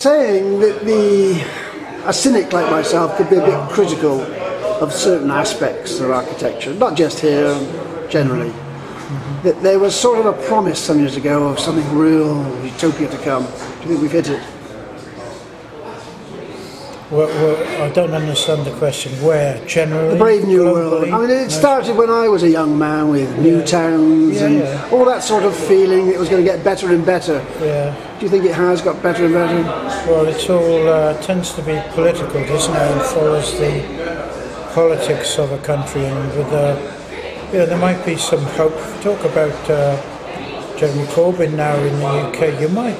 saying that a cynic like myself could be a bit critical of certain aspects of architecture, not just here, generally. That there was sort of a promise some years ago of something real utopia to come. Do you think we've hit it? Well, I don't understand the question. Where, generally? The brave new world. Globally? I mean, it started when I was a young man with new towns and all that sort of feeling it was going to get better and better. Yeah. Do you think it has got better and better? Well, it's all tends to be political, doesn't it? And follows the politics of a country. And with there might be some hope. Talk about Jeremy Corbyn now in the UK. You might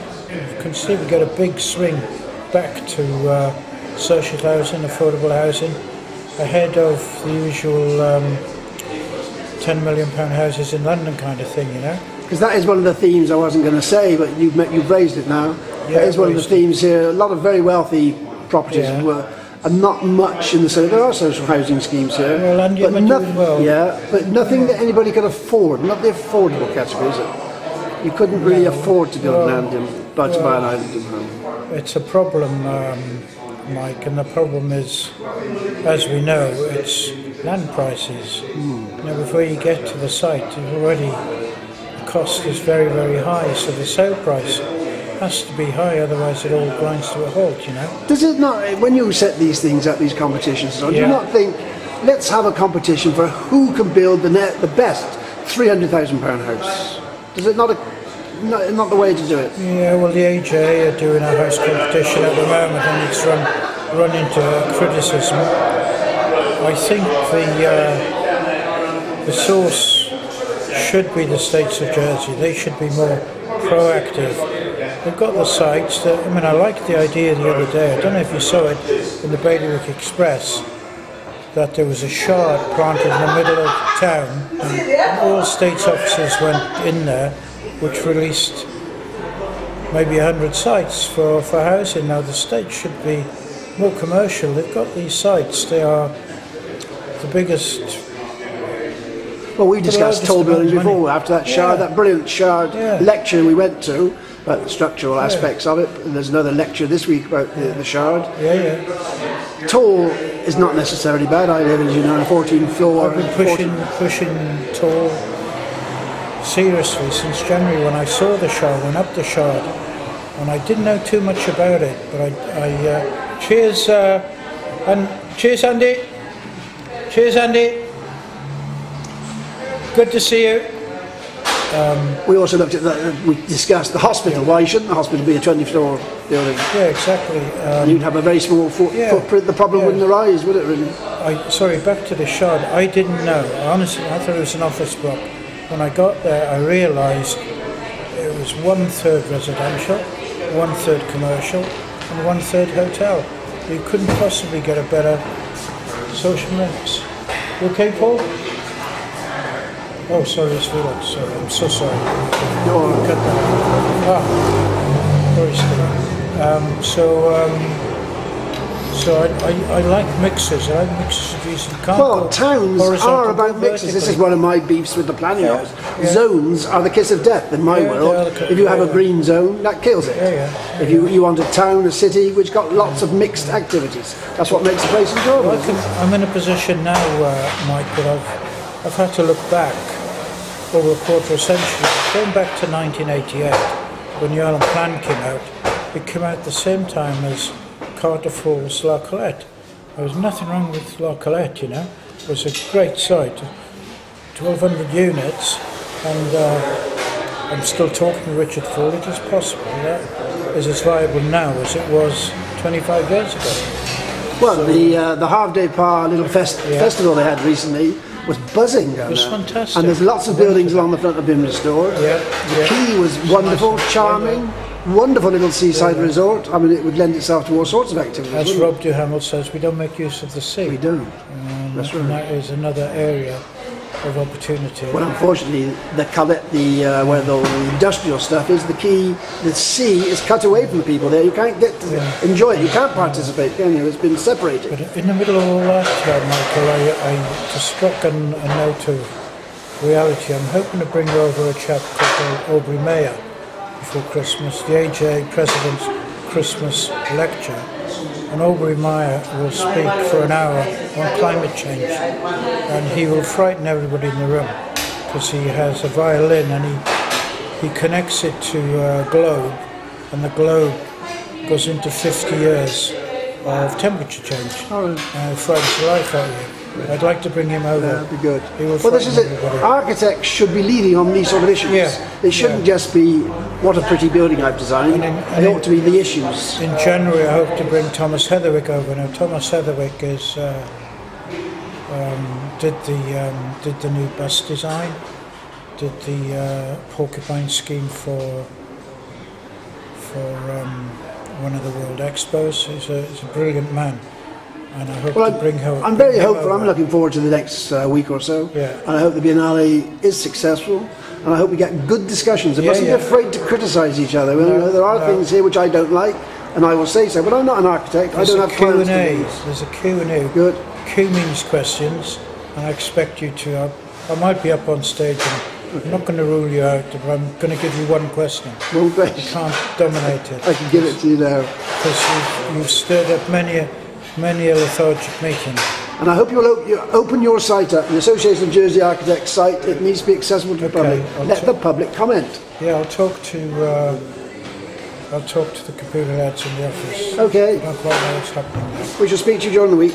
consider get a big swing back to social housing, affordable housing, ahead of the usual £10 million houses in London kind of thing, you know. Because that is one of the themes I wasn't going to say, but you've raised it now. Yeah, that is one of the themes here. A lot of very wealthy properties and not much in the city. There are social housing schemes here, but nothing that anybody can afford. Not the affordable category, is it? You couldn't really afford to build land to buy an island home. It's a problem, Mike, and the problem is, as we know, it's land prices. You know, before you get to the site, the cost is very, very high, so the sale price has to be high, otherwise it all grinds to a halt, you know. Does it not, when you set these things up, these competitions, do you not think, let's have a competition for who can build the best £300,000 house? Is it not the way to do it? Yeah, well, the AJ are doing a house competition at the moment, and it's run into criticism. I think the source should be the states of Jersey. They should be more proactive. They've got the sites. I liked the idea the other day. I don't know if you saw it in the Bailiwick Express, that there was a shard planted in the middle of town, and all states officers went in there, which released maybe 100 sites for housing. Now the state should be more commercial. They've got these sites. They are the biggest. Well, we discussed tall buildings before. After that shard, that brilliant shard lecture we went to about the structural aspects of it. And there's another lecture this week about the shard. Tall is not necessarily bad. I live, as you know, on a 14th floor. I've been pushing tall seriously since January, when I saw the shard, went up the shard, and I didn't know too much about it, but I cheers Andy, good to see you. We also looked at we discussed the hospital. Why shouldn't the hospital be a 20-floor building? Yeah, exactly. You'd have a very small footprint. The problem wouldn't arise, would it, really? Sorry, back to the shard. I didn't know. Honestly, I thought it was an office block. When I got there, I realised it was 1/3 residential, 1/3 commercial, and 1/3 hotel. You couldn't possibly get a better social mix. You okay, Paul? Oh, sorry, it's Felix. Sorry, I'm so sorry. No, cut that. Very still. So I like mixes. I like mixes of these. Well, towns are about mixes. This is one of my beefs with the planning office. Zones are the kiss of death in my world. If you have a green zone, that kills it. If you want a town, a city, which got lots of mixed activities, that's what makes a place enjoyable. Well, I'm in a position now, Mike, that I've had to look back over a quarter of a century. Going back to 1988, when the Island Plan came out, it came out at the same time as Carter Falls, La Collette. There was nothing wrong with La Collette, you know. It was a great site, 1,200 units, and I'm still talking to Richard Ford. It is possible that is as viable now as it was 25 years ago. Well, the Half-Day Par little festival they had recently was buzzing down there. It was fantastic. And there's lots of buildings along the front that have been restored. The quay was wonderful, charming. Wonderful little seaside resort. I mean, it would lend itself to all sorts of activities. As Rob Duhamel says, we don't make use of the sea. We don't. That's right. And that is another area of opportunity. Well, unfortunately, where the industrial stuff is, the quay, the sea is cut away from the people there. You can't get to enjoy it. You can't participate, can you? It's been separated. But in the middle of all that, Michael, I just struck a note of reality. I'm hoping to bring over a chap called Aubrey Mayer before Christmas, the AJ president Christmas lecture, and Aubrey Meyer will speak for an hour on climate change, and he will frighten everybody in the room because he has a violin and he connects it to a globe, and the globe goes into 50 years of temperature change. And it frightens the life out of you. I'd like to bring him over. That'd be good. Well, this is it. Architects should be leading on these sort of issues. Yeah. They shouldn't just be, what a pretty building I've designed. They ought to be the issues. In January, I hope to bring Thomas Heatherwick over. Now, Thomas Heatherwick is did the new bus design, did the porcupine scheme for one of the World Expos. He's a brilliant man. And I hope to bring her. I'm very hopeful. I'm looking forward to the next week or so. Yeah. And I hope the Biennale is successful. And I hope we get good discussions. We mustn't be afraid to criticise each other. There are things here which I don't like, and I will say so. But I'm not an architect. I don't have plans to do. There's a Q&A. Good. Q means questions, and I expect you to. I might be up on stage, and I'm not going to rule you out, but I'm going to give you one question. One question. You can't dominate it. I can give it to you now. Because you've stirred up many a lethargic meeting. And I hope you'll open your site up, the Association of Jersey Architects site. It needs to be accessible to the public. Let the public comment. Yeah, I'll talk to the computer lads in the office. Okay. I don't quite know what's happening there. We shall speak to you during the week.